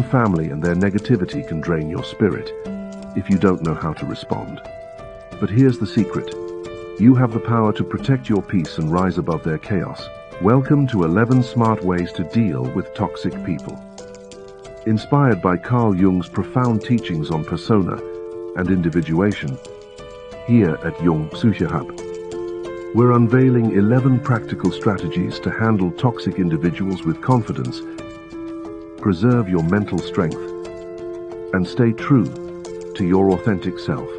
Family and their negativity can drain your spirit if you don't know how to respond. But here's the secret. You have the power to protect your peace and rise above their chaos. Welcome to 11 Smart Ways to Deal with Toxic People. Inspired by Carl Jung's profound teachings on persona and individuation, here at Jung Psyche Hub, we're unveiling 11 practical strategies to handle toxic individuals with confidence, preserve your mental strength, and stay true to your authentic self.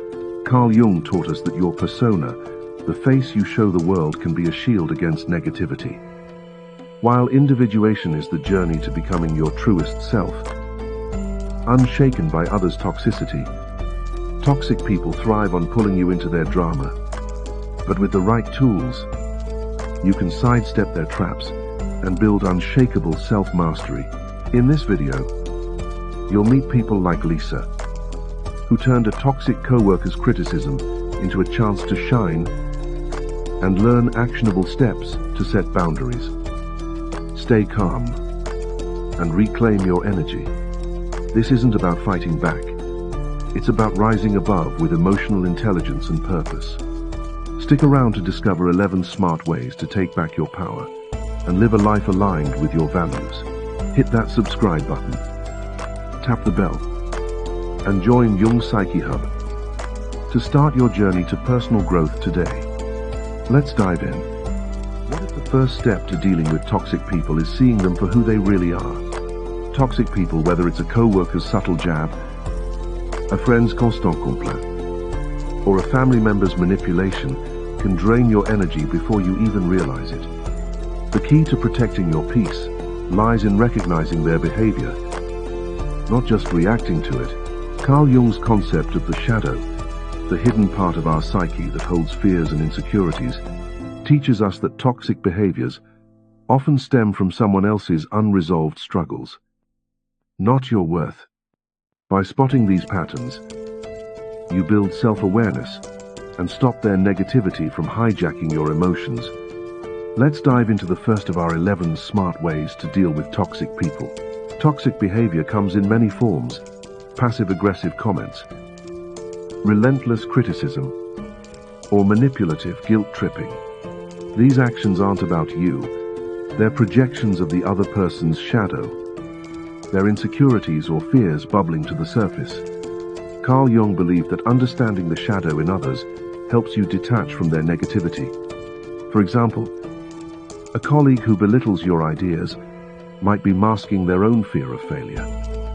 Carl Jung taught us that your persona, the face you show the world, can be a shield against negativity. While individuation is the journey to becoming your truest self, unshaken by others' toxicity, toxic people thrive on pulling you into their drama. But with the right tools, you can sidestep their traps and build unshakable self-mastery. In this video, you'll meet people like Lisa, who turned a toxic co-worker's criticism into a chance to shine and learn actionable steps to set boundaries. Stay calm and reclaim your energy. This isn't about fighting back. It's about rising above with emotional intelligence and purpose. Stick around to discover 11 smart ways to take back your power and live a life aligned with your values. Hit that subscribe button, tap the bell, and join Jung Psyche Hub to start your journey to personal growth today. Let's dive in. What if the first step to dealing with toxic people is seeing them for who they really are? Toxic people, whether it's a co-worker's subtle jab, a friend's constant complaint, or a family member's manipulation, can drain your energy before you even realize it. The key to protecting your peace lies in recognizing their behavior, not just reacting to it. Carl Jung's concept of the shadow, the hidden part of our psyche that holds fears and insecurities, teaches us that toxic behaviors often stem from someone else's unresolved struggles, not your worth. By spotting these patterns, you build self-awareness and stop their negativity from hijacking your emotions. Let's dive into the first of our 11 smart ways to deal with toxic people. Toxic behavior comes in many forms: passive-aggressive comments, relentless criticism, or manipulative guilt-tripping. These actions aren't about you. They're projections of the other person's shadow, their insecurities or fears bubbling to the surface. Carl Jung believed that understanding the shadow in others helps you detach from their negativity. For example, a colleague who belittles your ideas might be masking their own fear of failure.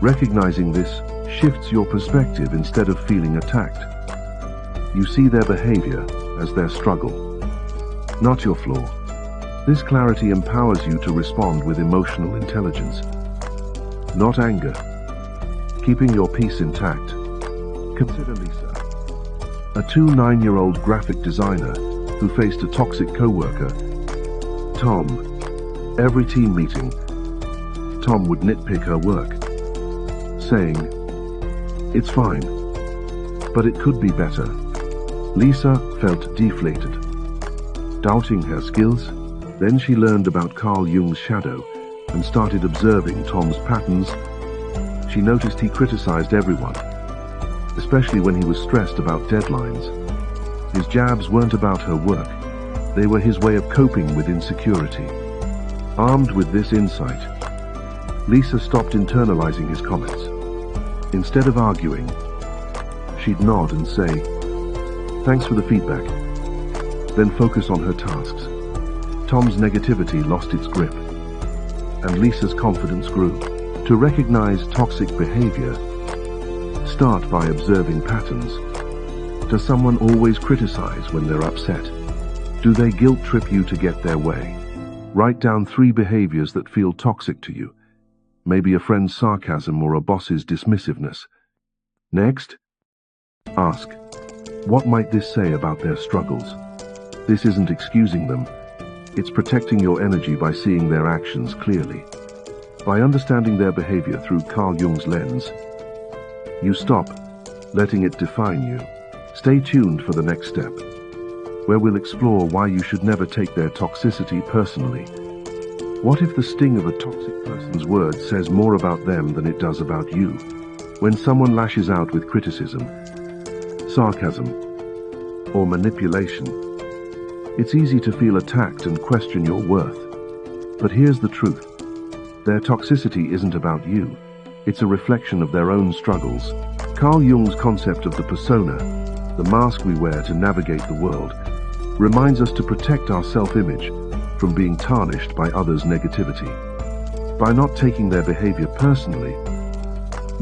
Recognizing this shifts your perspective. Instead of feeling attacked, you see their behavior as their struggle, not your flaw. This clarity empowers you to respond with emotional intelligence, not anger, keeping your peace intact. Consider Lisa, a 9-year-old graphic designer who faced a toxic co-worker, Tom. Every team meeting, Tom would nitpick her work, saying, "It's fine, but it could be better." Lisa felt deflated, doubting her skills. Then she learned about Carl Jung's shadow and started observing Tom's patterns. She noticed he criticized everyone, especially when he was stressed about deadlines. His jabs weren't about her work. They were his way of coping with insecurity. Armed with this insight, Lisa stopped internalizing his comments. Instead of arguing, she'd nod and say, "Thanks for the feedback," then focus on her tasks. Tom's negativity lost its grip, and Lisa's confidence grew. To recognize toxic behavior, start by observing patterns. Does someone always criticize when they're upset? Do they guilt-trip you to get their way? Write down 3 behaviors that feel toxic to you. Maybe a friend's sarcasm or a boss's dismissiveness. Next, ask, what might this say about their struggles? This isn't excusing them. It's protecting your energy by seeing their actions clearly. By understanding their behavior through Carl Jung's lens, you stop letting it define you. Stay tuned for the next step, where we'll explore why you should never take their toxicity personally. What if the sting of a toxic person's words says more about them than it does about you? When someone lashes out with criticism, sarcasm, or manipulation, it's easy to feel attacked and question your worth. But here's the truth. Their toxicity isn't about you. It's a reflection of their own struggles. Carl Jung's concept of the persona, the mask we wear to navigate the world, reminds us to protect our self-image from being tarnished by others' negativity. By not taking their behavior personally,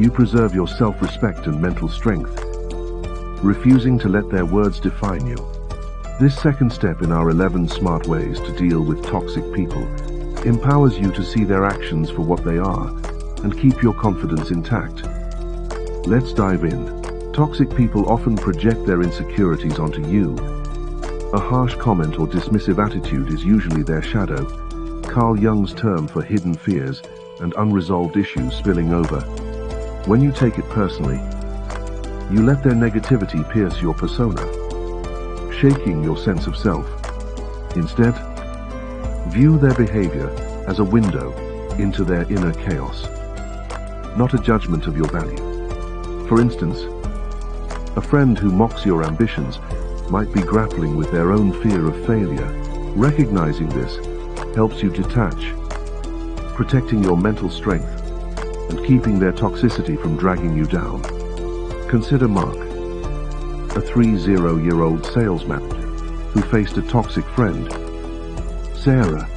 you preserve your self-respect and mental strength, refusing to let their words define you. This second step in our 11 smart ways to deal with toxic people empowers you to see their actions for what they are and keep your confidence intact. Let's dive in. Toxic people often project their insecurities onto you. A harsh comment or dismissive attitude is usually their shadow, Carl Jung's term for hidden fears and unresolved issues spilling over. When you take it personally, you let their negativity pierce your persona, shaking your sense of self. Instead, view their behavior as a window into their inner chaos, not a judgment of your value. For instance, a friend who mocks your ambitions might be grappling with their own fear of failure. Recognizing this helps you detach, protecting your mental strength and keeping their toxicity from dragging you down. Consider Mark, a 30-year-old sales manager who faced a toxic friend, Sarah.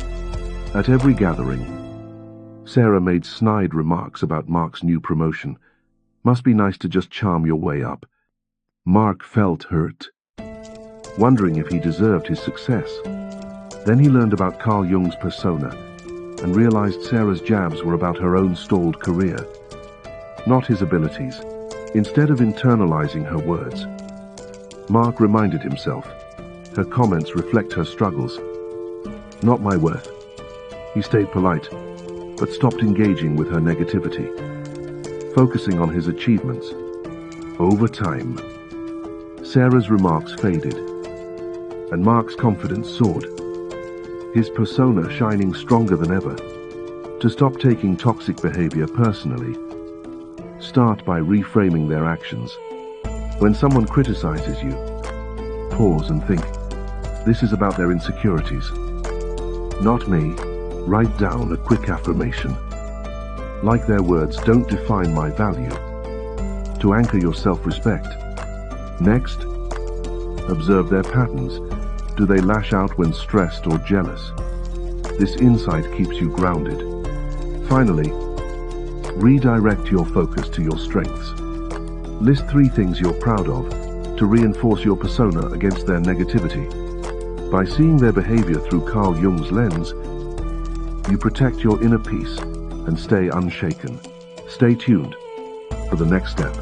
At every gathering, Sarah made snide remarks about Mark's new promotion. Must be nice to just charm your way up. Mark felt hurt, wondering if he deserved his success. Then he learned about Carl Jung's persona and realized Sarah's jabs were about her own stalled career, not his abilities. Instead of internalizing her words, Mark reminded himself, her comments reflect her struggles, not my worth. He stayed polite, but stopped engaging with her negativity, focusing on his achievements. Over time, Sarah's remarks faded, and Mark's confidence soared, his persona shining stronger than ever. To stop taking toxic behavior personally, start by reframing their actions. When someone criticizes you, pause and think, this is about their insecurities, not me. Write down a quick affirmation. Like their words don't define my value, to anchor your self-respect. Next, observe their patterns. Do they lash out when stressed or jealous? This insight keeps you grounded. Finally, redirect your focus to your strengths. List 3 things you're proud of to reinforce your persona against their negativity. By seeing their behavior through Carl Jung's lens, you protect your inner peace and stay unshaken. Stay tuned for the next step,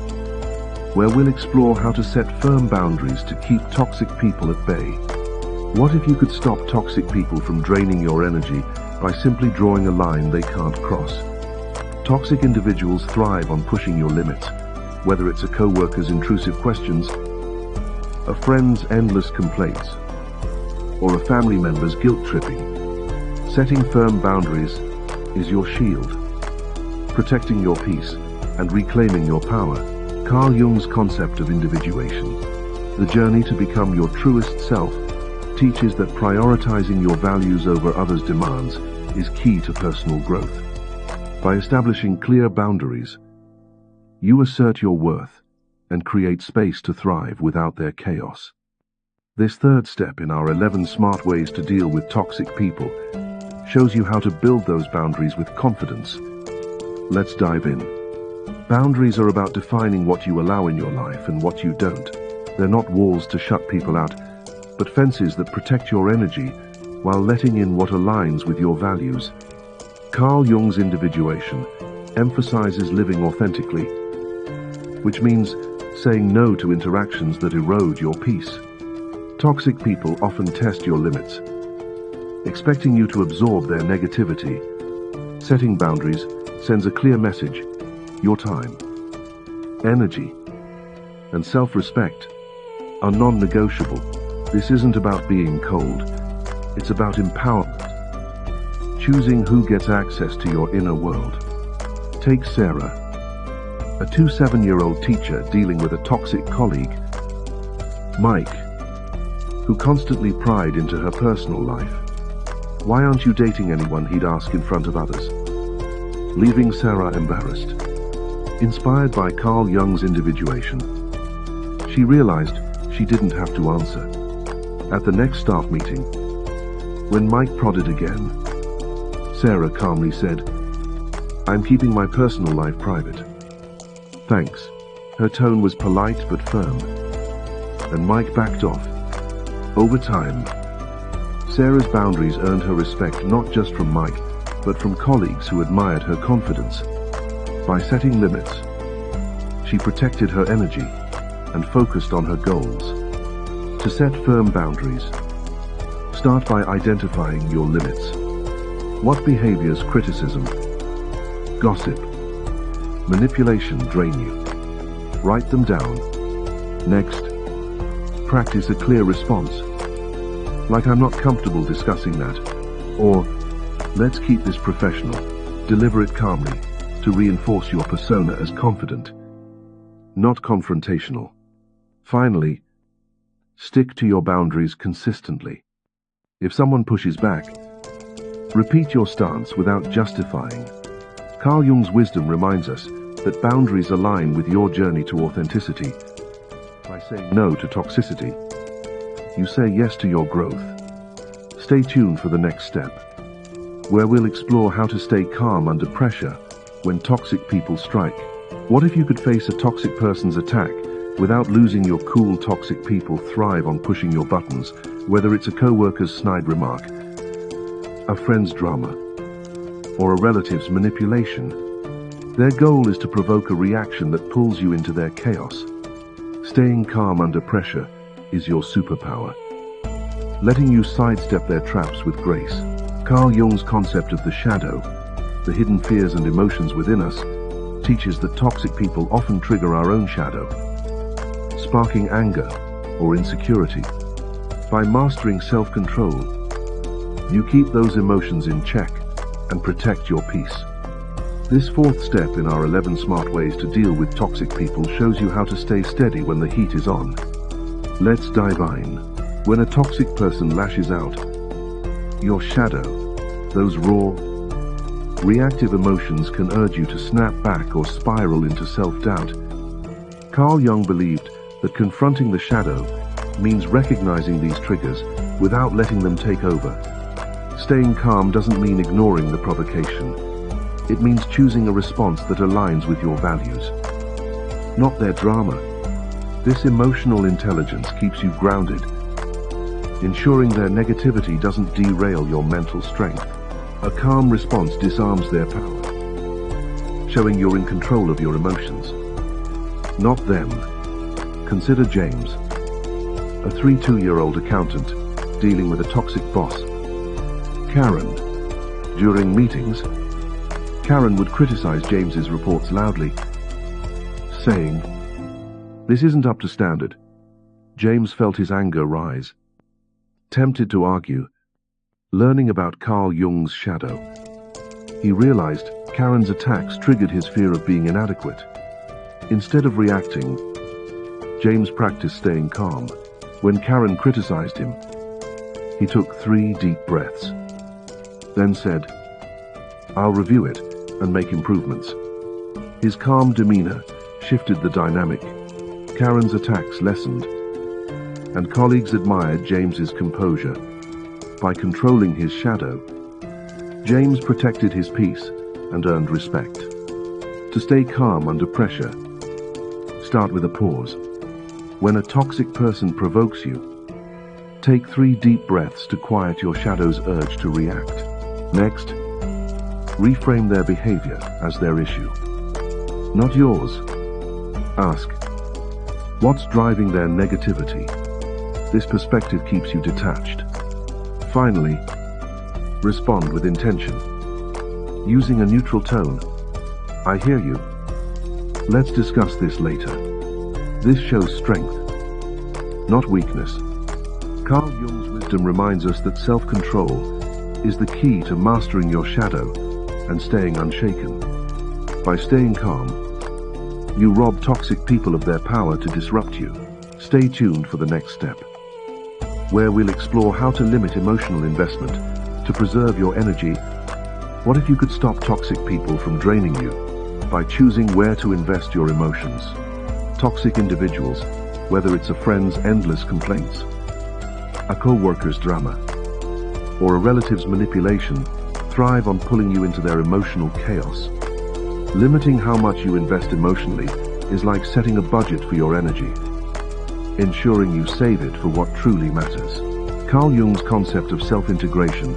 where we'll explore how to set firm boundaries to keep toxic people at bay. What if you could stop toxic people from draining your energy by simply drawing a line they can't cross? Toxic individuals thrive on pushing your limits, whether it's a co-worker's intrusive questions, a friend's endless complaints, or a family member's guilt-tripping. Setting firm boundaries is your shield, protecting your peace and reclaiming your power. Carl Jung's concept of individuation, the journey to become your truest self, teaches that prioritizing your values over others' demands is key to personal growth. By establishing clear boundaries, you assert your worth and create space to thrive without their chaos. This third step in our 11 smart ways to deal with toxic people shows you how to build those boundaries with confidence. Let's dive in. Boundaries are about defining what you allow in your life and what you don't. They're not walls to shut people out, but fences that protect your energy while letting in what aligns with your values. Carl Jung's Individuation emphasizes living authentically, which means saying no to interactions that erode your peace. Toxic people often test your limits, expecting you to absorb their negativity. Setting boundaries sends a clear message. Your time, energy, and self-respect are non-negotiable. This isn't about being cold. It's about empowerment. choosing who gets access to your inner world. Take Sarah, a 27-year-old teacher dealing with a toxic colleague. Mike, who constantly pried into her personal life. Why aren't you dating anyone, he'd ask in front of others, leaving Sarah embarrassed. Inspired by Carl Jung's Individuation, she realized she didn't have to answer. At the next staff meeting, when Mike prodded again, Sarah calmly said, "I'm keeping my personal life private." "Thanks." Her tone was polite but firm, and Mike backed off. Over time, Sarah's boundaries earned her respect not just from Mike, but from colleagues who admired her confidence. By setting limits, she protected her energy and focused on her goals. To set firm boundaries, start by identifying your limits. What behaviors, criticism, gossip, manipulation drain you? Write them down. Next, practice a clear response. Like, "I'm not comfortable discussing that," or "Let's keep this professional." Deliver it calmly to reinforce your persona as confident, not confrontational. Finally, stick to your boundaries consistently. If someone pushes back, repeat your stance without justifying. Carl Jung's wisdom reminds us that boundaries align with your journey to authenticity. By saying no to toxicity, you say yes to your growth. Stay tuned for the next step, where we'll explore how to stay calm under pressure when toxic people strike. What if you could face a toxic person's attack without losing your cool? Toxic people thrive on pushing your buttons, whether it's a co-worker's snide remark, a friend's drama, or a relative's manipulation. Their goal is to provoke a reaction that pulls you into their chaos. Staying calm under pressure is your superpower, letting you sidestep their traps with grace. Carl Jung's concept of the shadow, the hidden fears and emotions within us, teaches that toxic people often trigger our own shadow, sparking anger or insecurity. By mastering self-control, you keep those emotions in check and protect your peace. This fourth step in our 11 smart ways to deal with toxic people shows you how to stay steady when the heat is on. Let's dive in. When a toxic person lashes out, your shadow, those raw, reactive emotions can urge you to snap back or spiral into self-doubt. Carl Jung believed that confronting the shadow means recognizing these triggers without letting them take over. Staying calm doesn't mean ignoring the provocation. It means choosing a response that aligns with your values, not their drama. This emotional intelligence keeps you grounded, ensuring their negativity doesn't derail your mental strength. A calm response disarms their power, showing you're in control of your emotions, not them. Consider James, a 32-year-old accountant dealing with a toxic boss. Karen. During meetings, Karen would criticize James's reports loudly, saying, "This isn't up to standard." James felt his anger rise. Tempted to argue, learning about Carl Jung's shadow, he realized Karen's attacks triggered his fear of being inadequate. Instead of reacting, James practiced staying calm. When Karen criticized him, he took 3 deep breaths, then said, "I'll review it and make improvements." His calm demeanor shifted the dynamic. Karen's attacks lessened, and colleagues admired James's composure. By controlling his shadow, James protected his peace and earned respect. To stay calm under pressure, start with a pause. When a toxic person provokes you, take 3 deep breaths to quiet your shadow's urge to react. Next, reframe their behavior as their issue, not yours. Ask, what's driving their negativity? This perspective keeps you detached. Finally, respond with intention, using a neutral tone. "I hear you. Let's discuss this later." This shows strength, not weakness. Carl Jung's wisdom reminds us that self-control is the key to mastering your shadow and staying unshaken. By staying calm, you rob toxic people of their power to disrupt you. Stay tuned for the next step, where we'll explore how to limit emotional investment to preserve your energy. What if you could stop toxic people from draining you by choosing where to invest your emotions? Toxic individuals, whether it's a friend's endless complaints, a co-worker's drama, or a relative's manipulation, thrive on pulling you into their emotional chaos. Limiting how much you invest emotionally is like setting a budget for your energy, ensuring you save it for what truly matters. Carl Jung's concept of self-integration,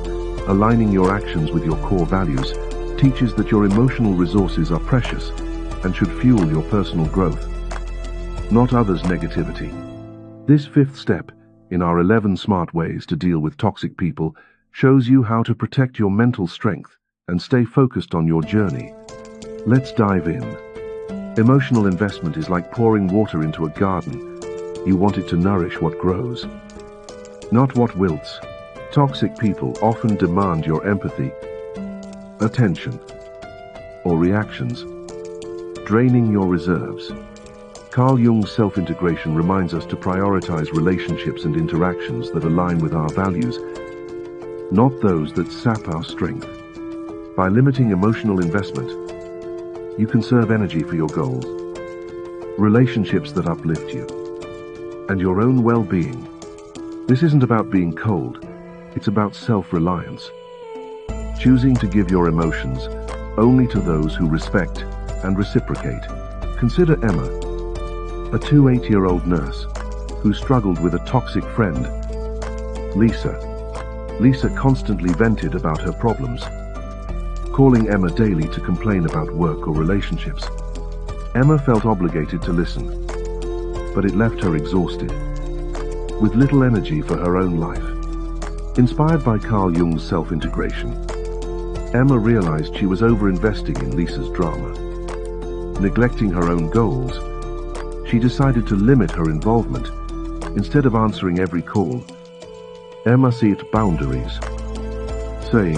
aligning your actions with your core values, teaches that your emotional resources are precious and should fuel your personal growth, not others' negativity. This fifth step in our 11 smart ways to deal with toxic people shows you how to protect your mental strength and stay focused on your journey. Let's dive in. Emotional investment is like pouring water into a garden. You want it to nourish what grows, not what wilts. Toxic people often demand your empathy, attention, or reactions, draining your reserves. Carl Jung's self-integration reminds us to prioritize relationships and interactions that align with our values, not those that sap our strength. By limiting emotional investment, you conserve energy for your goals, relationships that uplift you, and your own well-being. This isn't about being cold, it's about self-reliance. Choosing to give your emotions only to those who respect and reciprocate. Consider Emma, a 28-year-old nurse who struggled with a toxic friend, Lisa. Lisa constantly vented about her problems, calling Emma daily to complain about work or relationships. Emma felt obligated to listen, but it left her exhausted, with little energy for her own life. Inspired by Carl Jung's self-integration, Emma realized she was over-investing in Lisa's drama. Neglecting her own goals, she decided to limit her involvement. Instead of answering every call, Emma set boundaries, saying,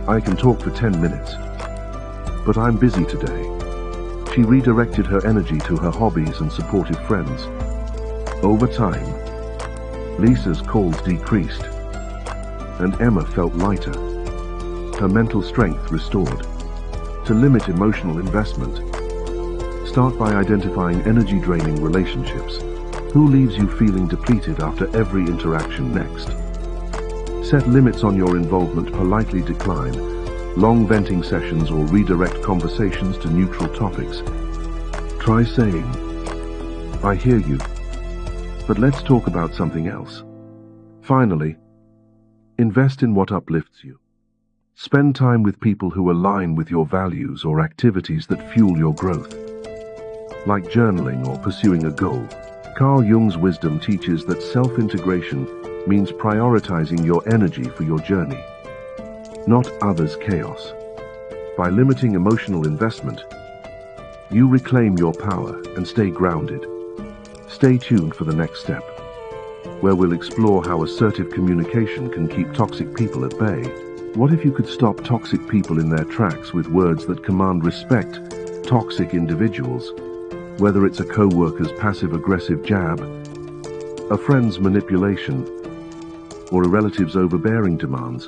"I can talk for 10 minutes, but I'm busy today." She redirected her energy to her hobbies and supportive friends. Over time, Lisa's calls decreased, and Emma felt lighter, her mental strength restored. To limit emotional investment, start by identifying energy-draining relationships. Who leaves you feeling depleted after every interaction? Next, set limits on your involvement. Politely decline long venting sessions or redirect conversations to neutral topics. Try saying, "I hear you, but let's talk about something else." Finally, invest in what uplifts you. Spend time with people who align with your values or activities that fuel your growth, like journaling or pursuing a goal. Carl Jung's wisdom teaches that self-integration means prioritizing your energy for your journey, not others' chaos. By limiting emotional investment, you reclaim your power and stay grounded. Stay tuned for the next step, where we'll explore how assertive communication can keep toxic people at bay. What if you could stop toxic people in their tracks with words that command respect? Toxic individuals, whether it's a co-worker's passive-aggressive jab, a friend's manipulation, or a relative's overbearing demands,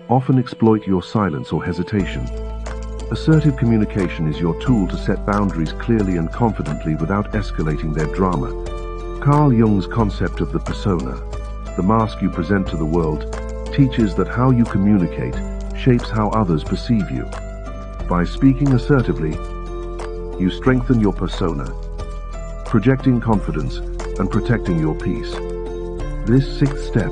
often exploit your silence or hesitation. Assertive communication is your tool to set boundaries clearly and confidently without escalating their drama. Carl Jung's concept of the persona, the mask you present to the world, teaches that how you communicate shapes how others perceive you. By speaking assertively, you strengthen your persona, projecting confidence and protecting your peace. This sixth step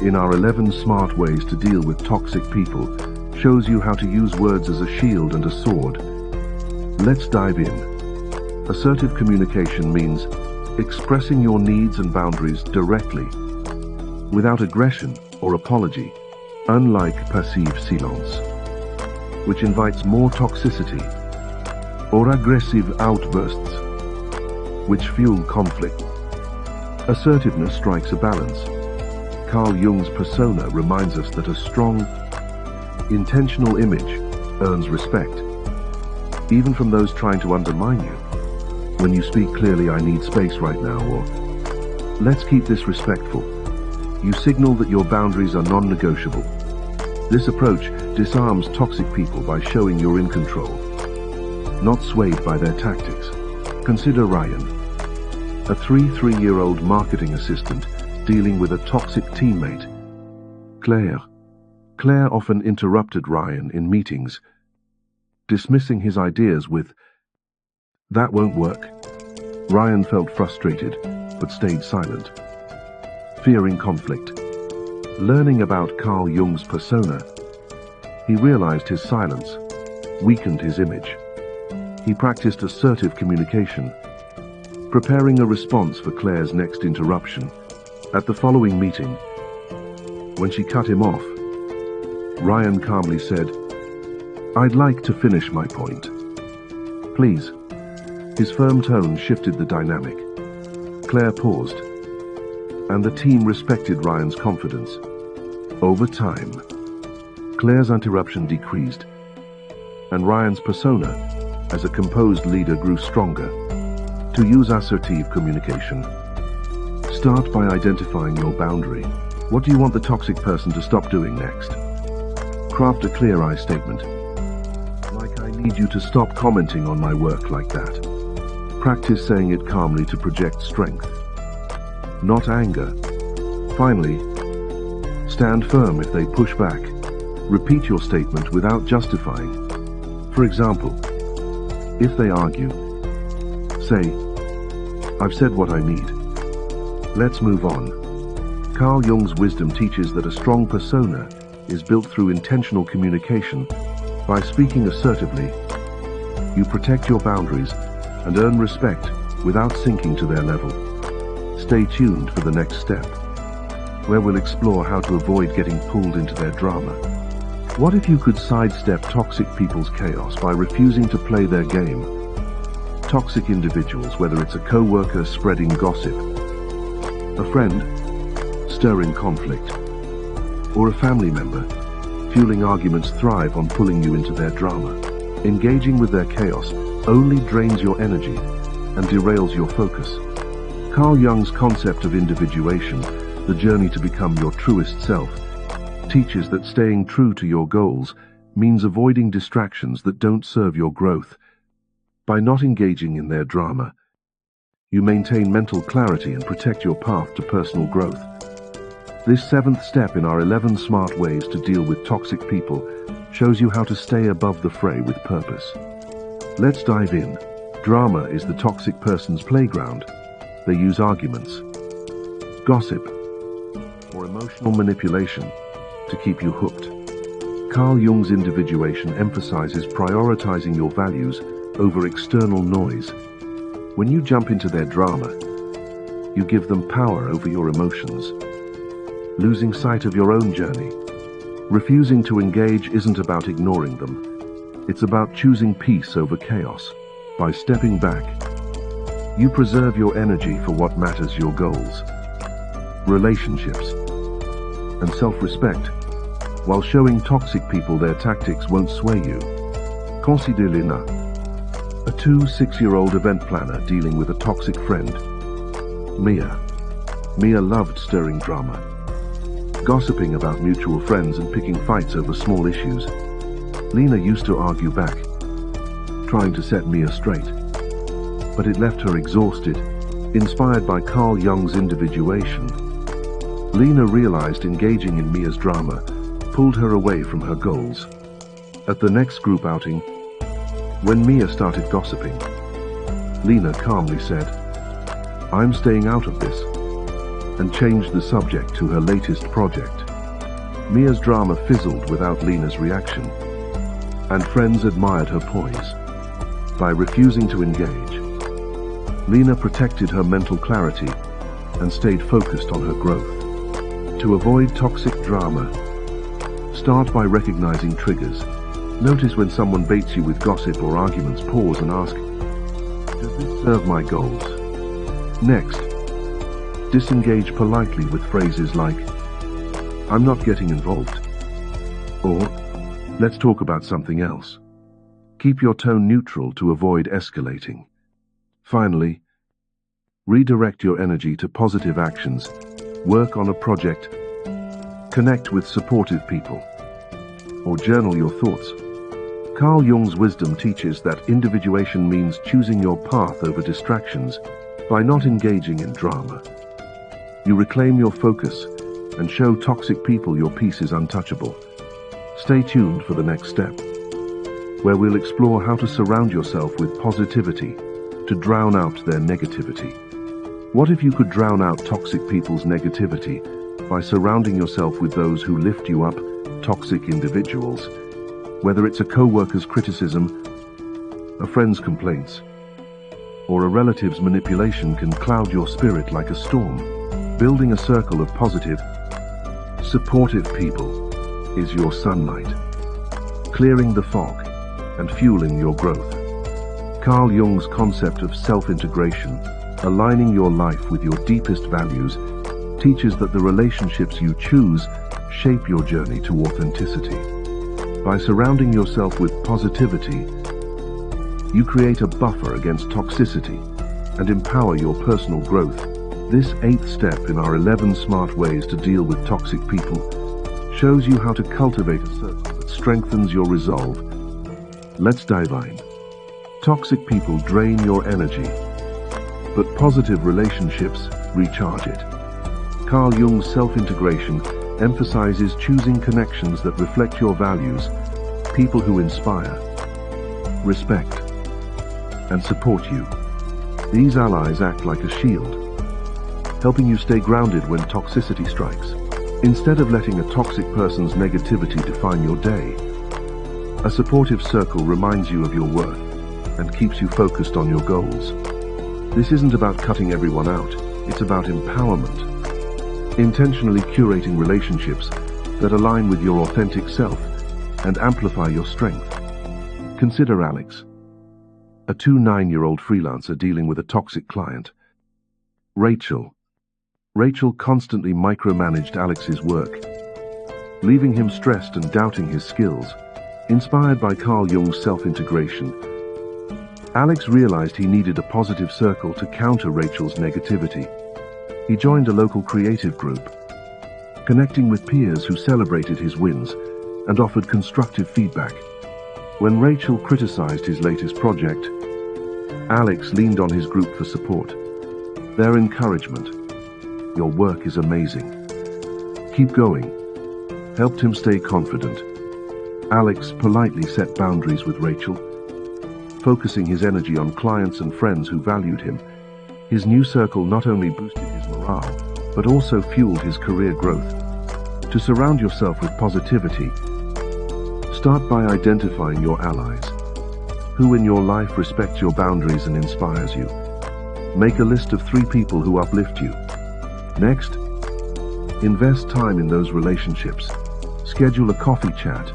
in our 11 smart ways to deal with toxic people shows you how to use words as a shield and a sword. Let's dive in. Assertive communication means expressing your needs and boundaries directly, without aggression or apology, unlike passive silence, which invites more toxicity, or aggressive outbursts, which fuel conflict. Assertiveness strikes a balance. Carl Jung's persona reminds us that a strong, intentional image earns respect, even from those trying to undermine you. When you speak clearly, "I need space right now," or "let's keep this respectful," you signal that your boundaries are non-negotiable. This approach disarms toxic people by showing you're in control, not swayed by their tactics. Consider Ryan, a 33-year-old marketing assistant dealing with a toxic teammate, Claire. Claire often interrupted Ryan in meetings, dismissing his ideas with, "That won't work." Ryan felt frustrated, but stayed silent, fearing conflict. Learning about Carl Jung's persona, he realized his silence weakened his image. He practiced assertive communication, preparing a response for Claire's next interruption. At the following meeting, when she cut him off, Ryan calmly said, "I'd like to finish my point. Please." His firm tone shifted the dynamic. Claire paused, and the team respected Ryan's confidence. Over time, Claire's interruption decreased, and Ryan's persona as a composed leader grew stronger. To use assertive communication, start by identifying your boundary. What do you want the toxic person to stop doing next? Craft a clear I statement, like, "I need you to stop commenting on my work like that." Practice saying it calmly to project strength, not anger. Finally, stand firm if they push back. Repeat your statement without justifying. For example, if they argue, say, "I've said what I need. Let's move on." Carl Jung's wisdom teaches that a strong persona is built through intentional communication. By speaking assertively, you protect your boundaries and earn respect without sinking to their level. Stay tuned for the next step, where we'll explore how to avoid getting pulled into their drama. What if you could sidestep toxic people's chaos by refusing to play their game? Toxic individuals, whether it's a co-worker spreading gossip, a friend stirring conflict, or a family member fueling arguments, thrive on pulling you into their drama. Engaging with their chaos only drains your energy and derails your focus. Carl Jung's concept of individuation, the journey to become your truest self, teaches that staying true to your goals means avoiding distractions that don't serve your growth. By not engaging in their drama, you maintain mental clarity and protect your path to personal growth. This seventh step in our 11 smart ways to deal with toxic people shows you how to stay above the fray with purpose. Let's dive in. Drama is the toxic person's playground. They use arguments, gossip, or emotional manipulation to keep you hooked. Carl Jung's Individuation emphasizes prioritizing your values over external noise. When you jump into their drama, you give them power over your emotions, losing sight of your own journey. Refusing to engage isn't about ignoring them. It's about choosing peace over chaos. By stepping back, you preserve your energy for what matters: your goals, relationships, and self-respect, while showing toxic people their tactics won't sway you. Consider Lina, a 6-year-old event planner dealing with a toxic friend. Mia loved stirring drama, gossiping about mutual friends and picking fights over small issues. Lina used to argue back, trying to set Mia straight, but it left her exhausted. Inspired by Carl Jung's Individuation, Lina realized engaging in Mia's drama pulled her away from her goals. At the next group outing, when Mia started gossiping, Lina calmly said, "I'm staying out of this," and changed the subject to her latest project. Mia's drama fizzled without Lina's reaction, and friends admired her poise. By refusing to engage, Lina protected her mental clarity and stayed focused on her growth. To avoid toxic drama, start by recognizing triggers. Notice when someone baits you with gossip or arguments. Pause and ask, "Does this serve my goals?" Next, disengage politely with phrases like, I'm not getting involved. Or, let's talk about something else. Keep your tone neutral to avoid escalating. Finally, redirect your energy to positive actions, work on a project, connect with supportive people, or journal your thoughts. Carl Jung's wisdom teaches that individuation means choosing your path over distractions by not engaging in drama. You reclaim your focus and show toxic people your peace is untouchable. Stay tuned for the next step, where we'll explore how to surround yourself with positivity to drown out their negativity. What if you could drown out toxic people's negativity by surrounding yourself with those who lift you up, toxic individuals? Whether it's a co-worker's criticism, a friend's complaints, or a relative's manipulation can cloud your spirit like a storm. Building a circle of positive, supportive people is your sunlight, clearing the fog and fueling your growth. Carl Jung's concept of self-integration, aligning your life with your deepest values, teaches that the relationships you choose shape your journey to authenticity. By surrounding yourself with positivity, you create a buffer against toxicity and empower your personal growth. This 8th step in our 11 smart ways to deal with toxic people shows you how to cultivate a circle that strengthens your resolve. Let's dive in. Toxic people drain your energy, but positive relationships recharge it. Carl Jung's self-integration emphasizes choosing connections that reflect your values, people who inspire, respect, and support you. These allies act like a shield, helping you stay grounded when toxicity strikes. Instead of letting a toxic person's negativity define your day, a supportive circle reminds you of your worth and keeps you focused on your goals. This isn't about cutting everyone out, it's about empowerment. Intentionally curating relationships that align with your authentic self and amplify your strength. Consider Alex, a 29-year-old freelancer dealing with a toxic client. Rachel constantly micromanaged Alex's work, leaving him stressed and doubting his skills. Inspired by Carl Jung's self-integration, Alex realized he needed a positive circle to counter Rachel's negativity. He joined a local creative group, connecting with peers who celebrated his wins and offered constructive feedback. When Rachel criticized his latest project, Alex leaned on his group for support. Their encouragement, "Your work is amazing. Keep going," helped him stay confident. Alex politely set boundaries with Rachel, focusing his energy on clients and friends who valued him. His new circle not only boosted his morale, but also fueled his career growth. To surround yourself with positivity, start by identifying your allies. Who in your life respects your boundaries and inspires you? Make a list of 3 people who uplift you. Next, invest time in those relationships. Schedule a coffee chat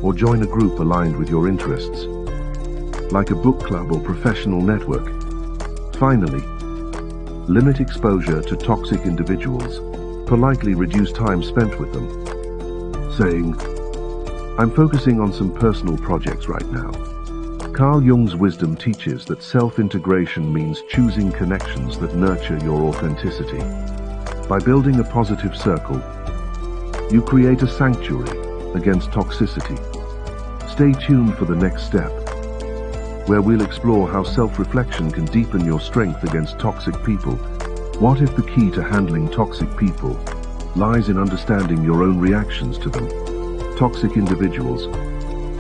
or join a group aligned with your interests, like a book club or professional network. Finally, limit exposure to toxic individuals. Politely reduce time spent with them, saying, "I'm focusing on some personal projects right now." Carl Jung's wisdom teaches that self-integration means choosing connections that nurture your authenticity. By building a positive circle, you create a sanctuary against toxicity. Stay tuned for the next step, where we'll explore how self-reflection can deepen your strength against toxic people. What if the key to handling toxic people lies in understanding your own reactions to them? Toxic individuals,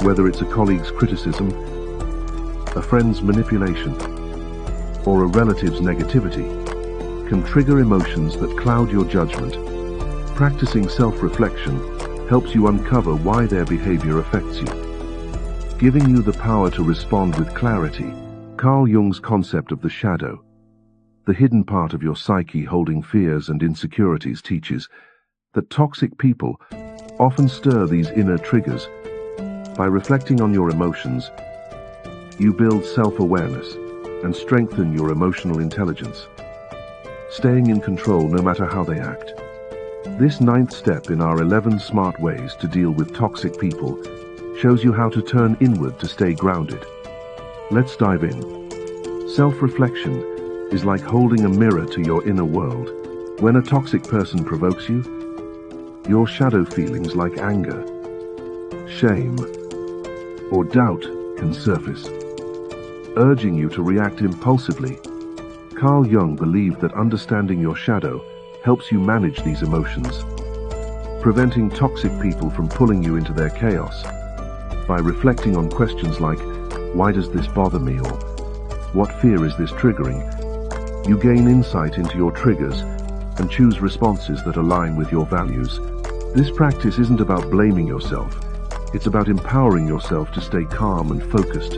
whether it's a colleague's criticism, a friend's manipulation, or a relative's negativity, can trigger emotions that cloud your judgment. Practicing self-reflection helps you uncover why their behavior affects you, giving you the power to respond with clarity. Carl Jung's concept of the shadow, the hidden part of your psyche holding fears and insecurities, teaches that toxic people often stir these inner triggers. By reflecting on your emotions, you build self-awareness and strengthen your emotional intelligence, staying in control no matter how they act. This ninth step in our 11 smart ways to deal with toxic people shows you how to turn inward to stay grounded. Let's dive in. Self-reflection is like holding a mirror to your inner world. When a toxic person provokes you, your shadow feelings like anger, shame, or doubt can surface, urging you to react impulsively. Carl Jung believed that understanding your shadow helps you manage these emotions, preventing toxic people from pulling you into their chaos. By reflecting on questions like, why does this bother me, or what fear is this triggering, you gain insight into your triggers and choose responses that align with your values. This practice isn't about blaming yourself, it's about empowering yourself to stay calm and focused.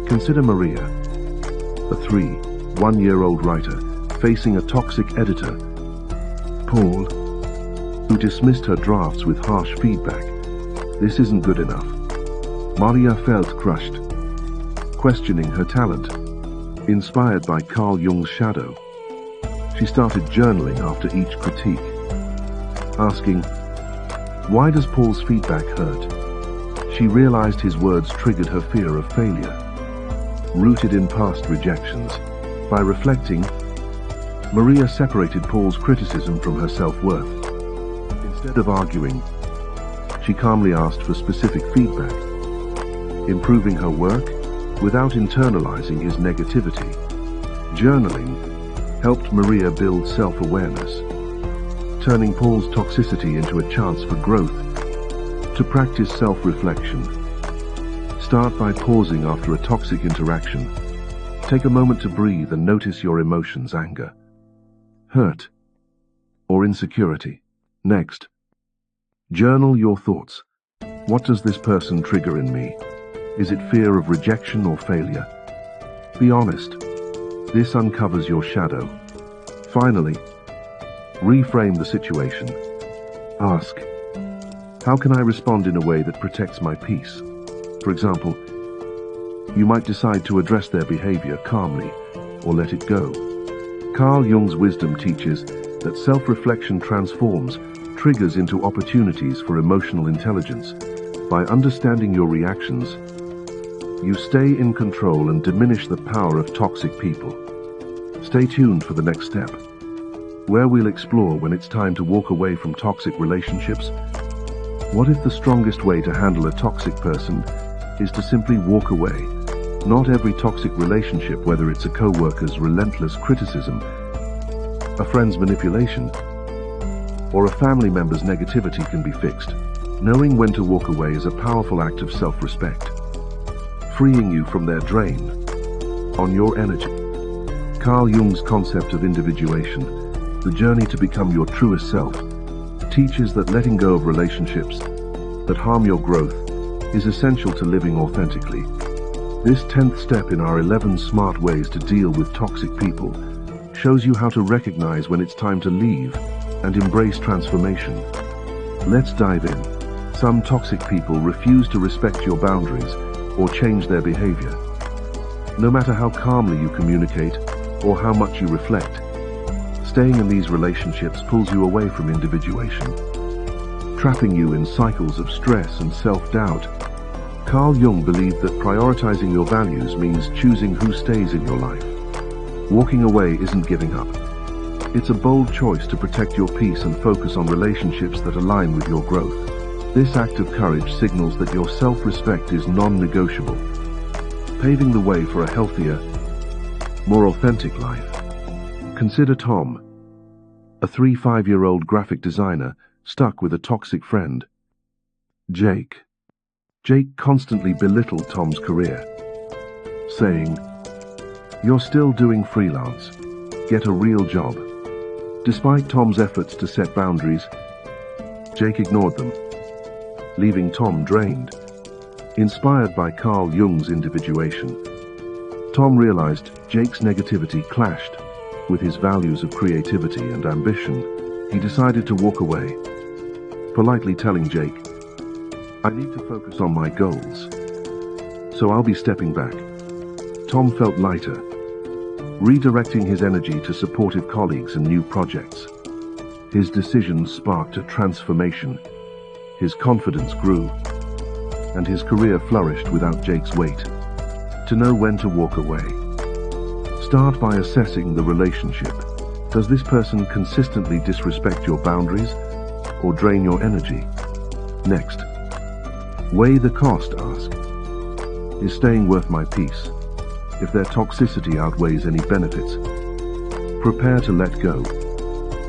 Consider Maria, a 1-year-old writer facing a toxic editor, Paul, who dismissed her drafts with harsh feedback. This isn't good enough. Maria felt crushed, questioning her talent. Inspired by Carl Jung's shadow, she started journaling after each critique, asking, why does Paul's feedback hurt? She realized his words triggered her fear of failure, rooted in past rejections. By reflecting, Maria separated Paul's criticism from her self-worth. Instead of arguing, she calmly asked for specific feedback, improving her work without internalizing his negativity. Journaling helped Maria build self-awareness, turning Paul's toxicity into a chance for growth. To practice self-reflection, start by pausing after a toxic interaction. Take a moment to breathe and notice your emotions: anger, hurt, or insecurity. Next, journal your thoughts. What does this person trigger in me? Is it fear of rejection or failure? Be honest. This uncovers your shadow. Finally, reframe the situation. Ask, how can I respond in a way that protects my peace? For example, you might decide to address their behavior calmly or let it go. Carl Jung's wisdom teaches that self-reflection transforms triggers into opportunities for emotional intelligence. By understanding your reactions, you stay in control and diminish the power of toxic people. Stay tuned for the next step, where we'll explore when it's time to walk away from toxic relationships. What if the strongest way to handle a toxic person is to simply walk away? Not every toxic relationship, whether it's a co-worker's relentless criticism, a friend's manipulation, or a family member's negativity, can be fixed. Knowing when to walk away is a powerful act of self-respect, freeing you from their drain on your energy. Carl Jung's concept of individuation, the journey to become your truest self, teaches that letting go of relationships that harm your growth is essential to living authentically. This 10th step in our 11 smart ways to deal with toxic people shows you how to recognize when it's time to leave and embrace transformation. Let's dive in. Some toxic people refuse to respect your boundaries or change their behavior. No matter how calmly you communicate or how much you reflect, staying in these relationships pulls you away from individuation, trapping you in cycles of stress and self-doubt. Carl Jung believed that prioritizing your values means choosing who stays in your life. Walking away isn't giving up. It's a bold choice to protect your peace and focus on relationships that align with your growth. This act of courage signals that your self-respect is non-negotiable, paving the way for a healthier, more authentic life. Consider Tom, a 5-year-old graphic designer stuck with a toxic friend, Jake. Jake constantly belittled Tom's career, saying, "You're still doing freelance. Get a real job." Despite Tom's efforts to set boundaries, Jake ignored them, leaving Tom drained. Inspired by Carl Jung's Individuation, Tom realized Jake's negativity clashed with his values of creativity and ambition. He decided to walk away, politely telling Jake, "I need to focus on my goals, so I'll be stepping back." Tom felt lighter, redirecting his energy to supportive colleagues and new projects. His decisions sparked a transformation. His confidence grew, and his career flourished without Jake's weight. To know when to walk away. Start by assessing the relationship. Does this person consistently disrespect your boundaries or drain your energy? Next, weigh the cost. Ask, is staying worth my peace? If their toxicity outweighs any benefits, prepare to let go.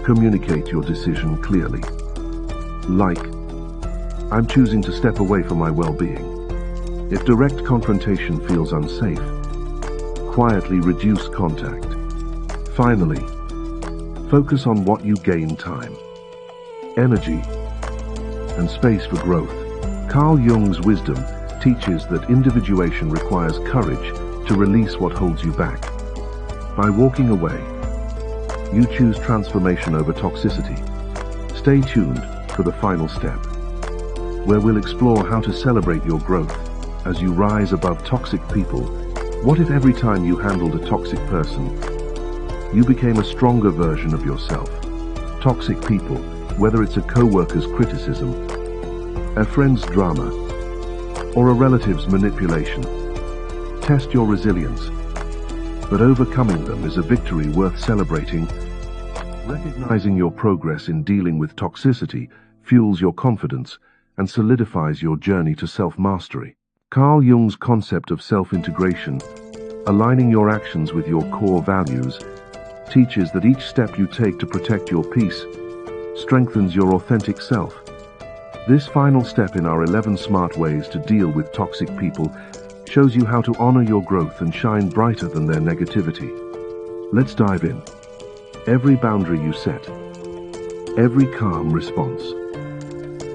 Communicate your decision clearly. Like, I'm choosing to step away for my well-being. If direct confrontation feels unsafe, quietly reduce contact. Finally, focus on what you gain: time, energy, and space for growth. Carl Jung's wisdom teaches that individuation requires courage to release what holds you back. By walking away, you choose transformation over toxicity. Stay tuned for the final step, where we'll explore how to celebrate your growth as you rise above toxic people. What if every time you handled a toxic person, you became a stronger version of yourself? Toxic people, whether it's a co-worker's criticism, a friend's drama, or a relative's manipulation, test your resilience. But overcoming them is a victory worth celebrating. Recognizing your progress in dealing with toxicity fuels your confidence and solidifies your journey to self-mastery. Carl Jung's concept of self-integration, aligning your actions with your core values, teaches that each step you take to protect your peace strengthens your authentic self. This final step in our 11 smart ways to deal with toxic people shows you how to honor your growth and shine brighter than their negativity. Let's dive in. Every boundary you set, every calm response,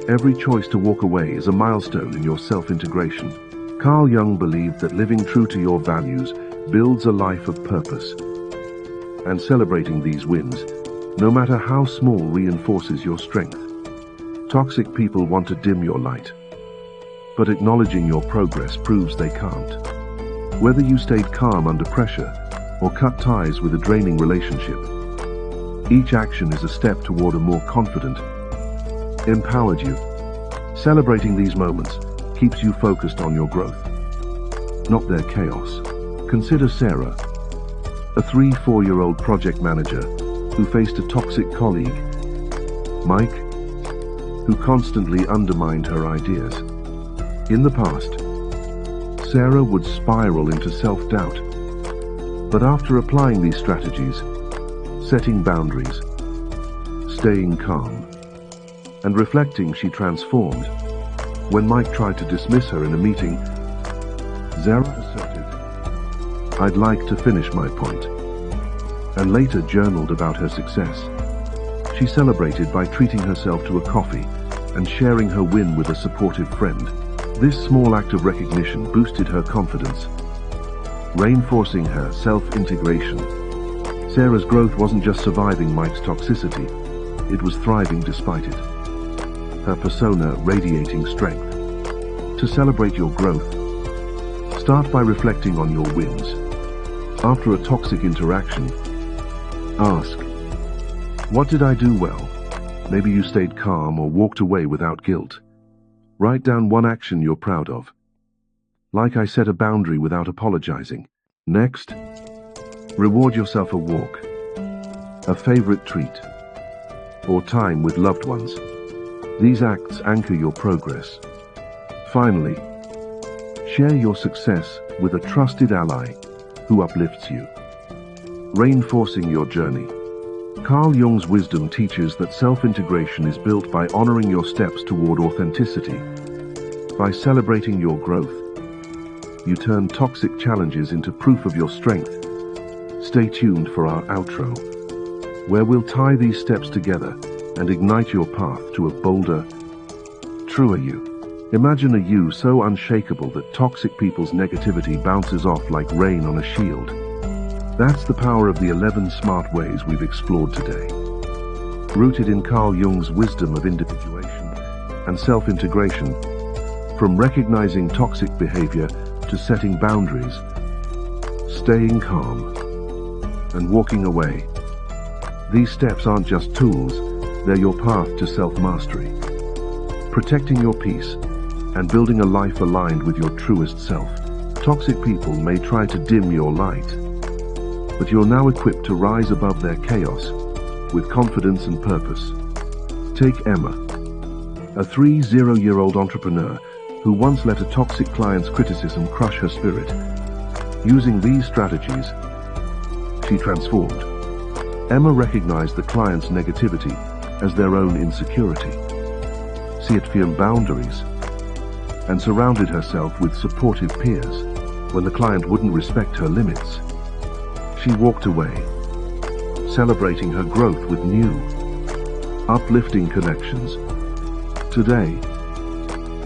every choice to walk away is a milestone in your self-integration. Carl Jung believed that living true to your values builds a life of purpose. And celebrating these wins, no matter how small, reinforces your strength. Toxic people want to dim your light, but acknowledging your progress proves they can't. Whether you stayed calm under pressure or cut ties with a draining relationship, each action is a step toward a more confident, empowered you. Celebrating these moments keeps you focused on your growth, not their chaos. Consider Sarah, a 3-4-year-old project manager who faced a toxic colleague, Mike, who constantly undermined her ideas. In the past, Sarah would spiral into self-doubt, but after applying these strategies, setting boundaries, staying calm, and reflecting, she transformed. When Mike tried to dismiss her in a meeting, Sarah asserted, "I'd like to finish my point," and later journaled about her success. She celebrated by treating herself to a coffee and sharing her win with a supportive friend. This small act of recognition boosted her confidence, reinforcing her self-integration. Sarah's growth wasn't just surviving Mike's toxicity, it was thriving despite it, her persona radiating strength. To celebrate your growth, start by reflecting on your wins. After a toxic interaction, ask, what did I do well? Maybe you stayed calm or walked away without guilt. Write down one action you're proud of. Like I set a boundary without apologizing. Next, reward yourself a walk, a favorite treat, or time with loved ones. These acts anchor your progress. Finally, share your success with a trusted ally who uplifts you, reinforcing your journey. Carl Jung's wisdom teaches that self-integration is built by honoring your steps toward authenticity. By celebrating your growth, you turn toxic challenges into proof of your strength. Stay tuned for our outro, where we'll tie these steps together and ignite your path to a bolder, truer you. Imagine a you so unshakable that toxic people's negativity bounces off like rain on a shield. That's the power of the 11 smart ways we've explored today. Rooted in Carl Jung's wisdom of individuation and self-integration, from recognizing toxic behavior to setting boundaries, staying calm, and walking away. These steps aren't just tools, They're your path to self-mastery, protecting your peace, and building a life aligned with your truest self. Toxic people may try to dim your light, but you're now equipped to rise above their chaos with confidence and purpose. Take Emma, a 30-year-old entrepreneur who once let a toxic client's criticism crush her spirit. Using these strategies, she transformed. Emma recognized the client's negativity as their own insecurity, set firm boundaries, and surrounded herself with supportive peers. When the client wouldn't respect her limits, she walked away, celebrating her growth with new, uplifting connections. Today,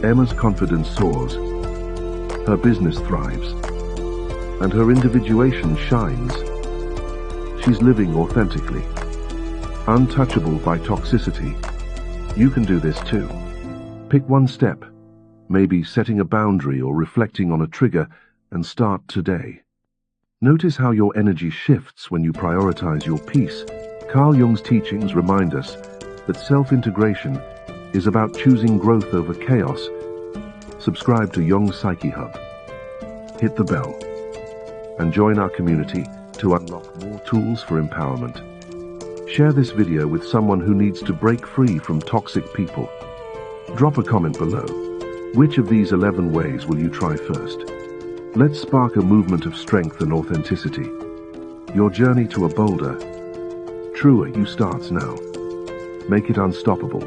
Emma's confidence soars, her business thrives, and her individuation shines. She's living authentically, untouchable by toxicity. You can do this too. Pick one step, maybe setting a boundary or reflecting on a trigger, and start today. Notice how your energy shifts when you prioritize your peace. Carl Jung's teachings remind us that self-integration is about choosing growth over chaos. Subscribe to Jung's Psyche Hub. Hit the bell and join our community to unlock more tools for empowerment. Share this video with someone who needs to break free from toxic people. Drop a comment below. Which of these 11 ways will you try first? Let's spark a movement of strength and authenticity. Your journey to a bolder, truer you starts now. Make it unstoppable.